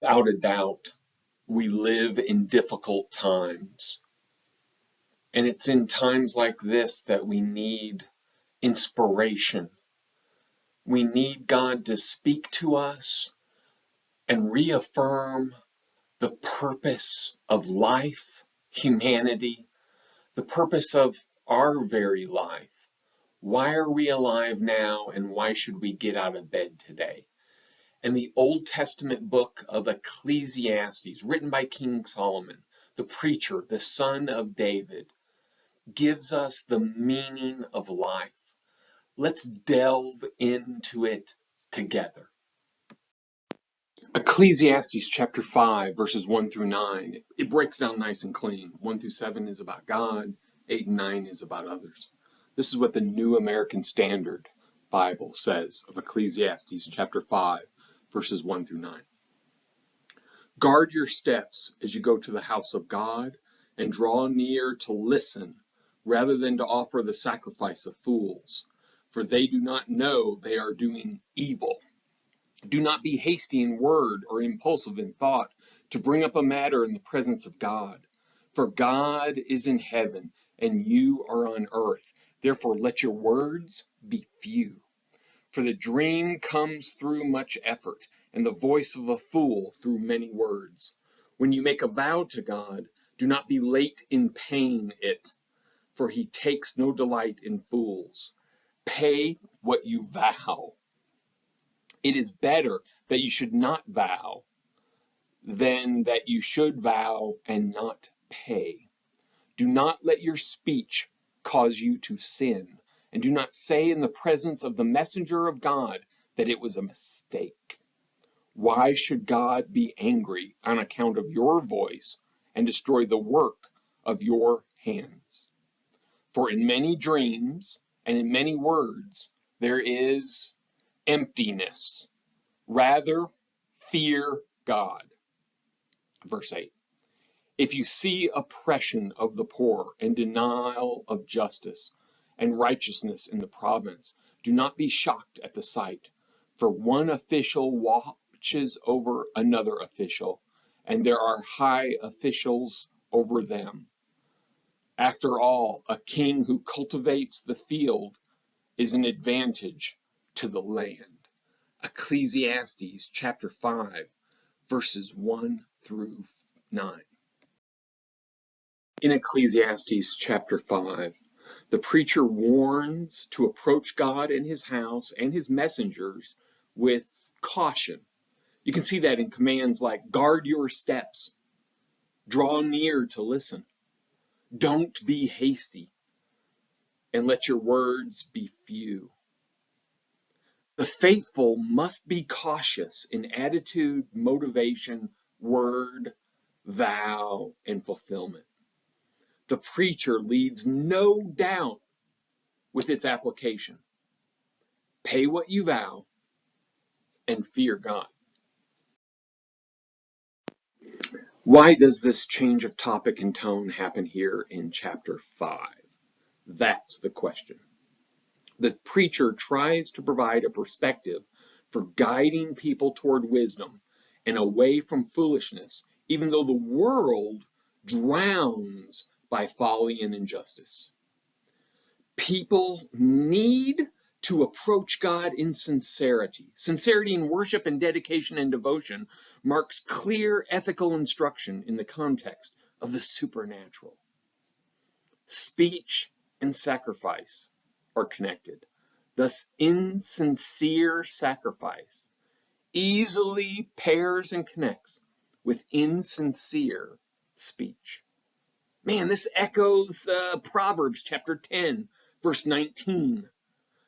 Without a doubt, we live in difficult times. And it's in times like this that we need inspiration. We need God to speak to us and reaffirm the purpose of life, humanity, the purpose of our very life. Why are we alive now, and why should we get out of bed today? And the Old Testament book of Ecclesiastes, written by King Solomon, the preacher, the son of David, gives us the meaning of life. Let's delve into it together. Ecclesiastes chapter 5, verses 1 through 9. It breaks down nice and clean. 1 through 7 is about God. 8 and 9 is about others. This is what the New American Standard Bible says of Ecclesiastes chapter 5, verses 1 through 9. Guard your steps as you go to the house of God, and draw near to listen, rather than to offer the sacrifice of fools, for they do not know they are doing evil. Do not be hasty in word or impulsive in thought to bring up a matter in the presence of God. For God is in heaven, and you are on earth. Therefore let your words be few. For the dream comes through much effort, and the voice of a fool through many words. When you make a vow to God, do not be late in paying it, for he takes no delight in fools. Pay what you vow. It is better that you should not vow than that you should vow and not pay. Do not let your speech cause you to sin, and do not say in the presence of the messenger of God that it was a mistake. Why should God be angry on account of your voice and destroy the work of your hands? For in many dreams and in many words there is emptiness. Rather, fear God. Verse 8. If you see oppression of the poor and denial of justice and righteousness in the province, do not be shocked at the sight, for one official watches over another official, and there are high officials over them. After all, a king who cultivates the field is an advantage to the land. Ecclesiastes chapter 5, verses 1 through 9. In Ecclesiastes chapter 5, the preacher warns to approach God and his house and his messengers with caution. You can see that in commands like guard your steps, draw near to listen, don't be hasty, and let your words be few. The faithful must be cautious in attitude, motivation, word, vow, and fulfillment. The preacher leaves no doubt with its application. Pay what you vow and fear God. Why does this change of topic and tone happen here in chapter 5? That's the question. The preacher tries to provide a perspective for guiding people toward wisdom and away from foolishness, even though the world drowns by folly and injustice. People need to approach God in sincerity. Sincerity in worship and dedication and devotion marks clear ethical instruction in the context of the supernatural. Speech and sacrifice are connected. Thus, insincere sacrifice easily pairs and connects with insincere speech. Man, this echoes Proverbs chapter 10, verse 19.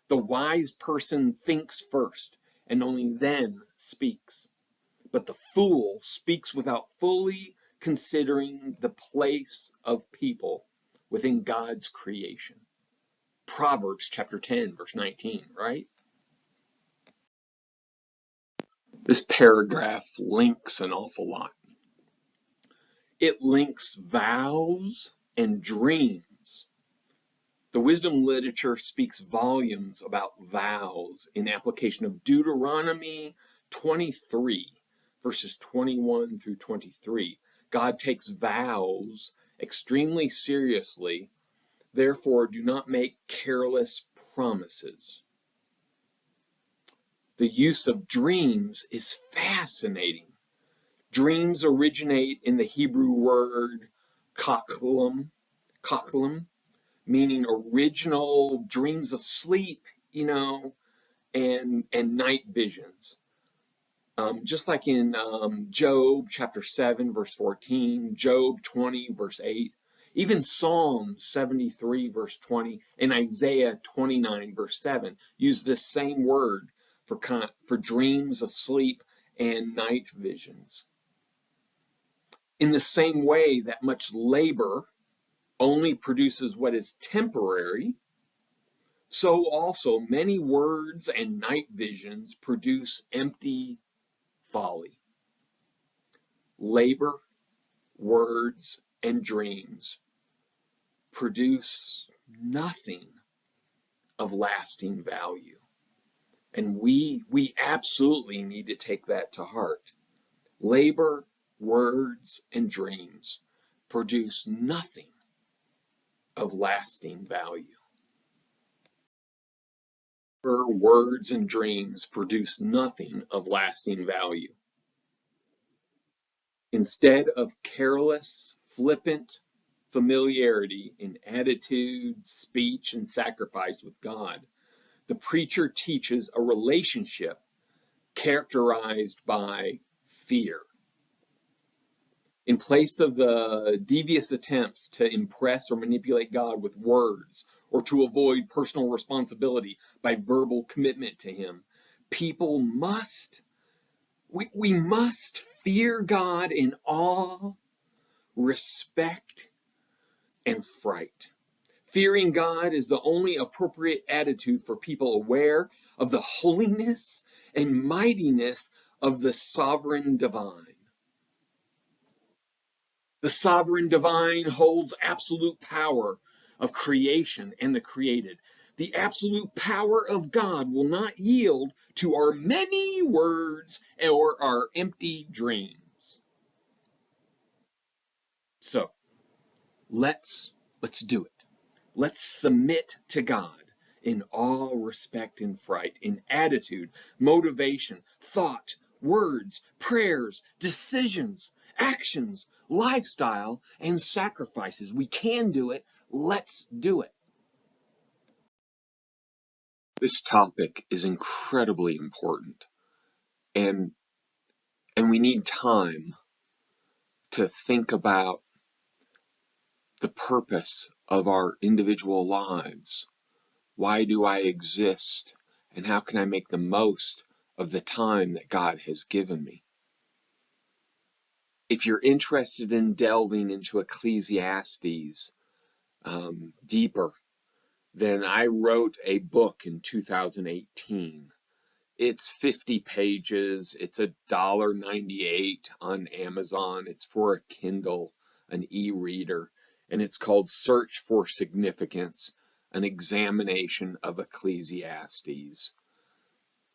The wise person thinks first and only then speaks. But the fool speaks without fully considering the place of people within God's creation. Proverbs chapter 10, verse 19, right? This paragraph links an awful lot. It links vows and dreams. The wisdom literature speaks volumes about vows in application of Deuteronomy 23, verses 21 through 23. God takes vows extremely seriously. Therefore, do not make careless promises. The use of dreams is fascinating. Dreams originate in the Hebrew word chalom, meaning original dreams of sleep, and night visions. Just like in Job chapter 7, verse 14, Job 20, verse 8, even Psalm 73, verse 20, and Isaiah 29, verse 7 use this same word for dreams of sleep and night visions. In the same way that much labor only produces what is temporary, so also many words and night visions produce empty folly. Labor, words, and dreams produce nothing of lasting value. And we absolutely need to take that to heart. Labor, words, and dreams produce nothing of lasting value. Words and dreams produce nothing of lasting value. Instead of careless, flippant familiarity in attitude, speech, and sacrifice with God, the preacher teaches a relationship characterized by fear. In place of the devious attempts to impress or manipulate God with words or to avoid personal responsibility by verbal commitment to Him, people must fear God in awe, respect, and fright. Fearing God is the only appropriate attitude for people aware of the holiness and mightiness of the sovereign divine. The sovereign divine holds absolute power of creation and the created. The absolute power of God will not yield to our many words or our empty dreams. So, let's do it. Let's submit to God in all respect and fright, in attitude, motivation, thought, words, prayers, decisions, actions, lifestyle, and sacrifices. We can do it. Let's do it. This topic is incredibly important, and we need time to think about the purpose of our individual lives. Why do I exist? And how can I make the most of the time that God has given me? If you're interested in delving into Ecclesiastes deeper, then I wrote a book in 2018. It's 50 pages. It's $1.98 on Amazon. It's for a Kindle, an e-reader, and it's called Search for Significance, an examination of Ecclesiastes.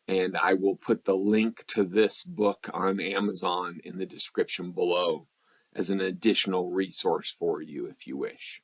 And I will put the link to this book on Amazon in the description below as an additional resource for you if you wish.